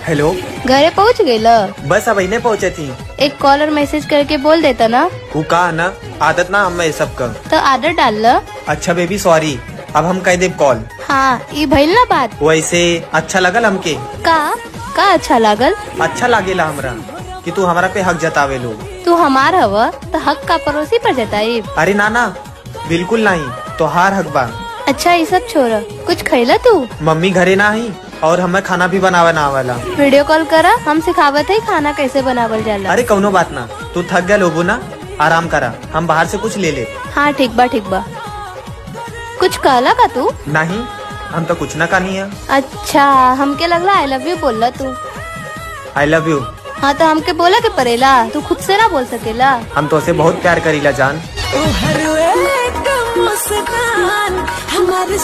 Hello, घरे पहुँच गए ल? बस अब इन्हें पहुँचे थी। एक कॉल और मैसेज करके बोल देता ना। वो कहा ना, आदत ना हमें सब का। तो आदर डाल ल। अच्छा बेबी सॉरी, अब हम कह देव कॉल। हाँ ये भइल ना बात। वैसे अच्छा लगल हमके। का अच्छा लागल? अच्छा लागेला हमरा कि तू हमारा पे हक जतावे लो। तू हमार हवा तो हक का पड़ोसी पर जताई। अरे नाना बिल्कुल नहीं, तो हार हक बा। अच्छा ये सब छोड़, कुछ खैला तू? मम्मी घरे ना ही और हमें खाना भी बनावा ना वाला। वीडियो कॉल करा, हम सिखावत है खाना कैसे बनावल जाला। अरे कौनो बात ना, तू थक गया लोबू ना, आराम करा, हम बाहर से कुछ ले ले। हाँ ठीक बा ठीक बा। कुछ कहला का तू? नहीं, हम तो कुछ ना कहनी है। अच्छा हमके लगला आई लव यू बोलला तू। I love you. हाँ तो हमके बोला के परेला, तू खुद से ना बोल सकेला। हम तो उसे बहुत प्यार करीला जान। हमारे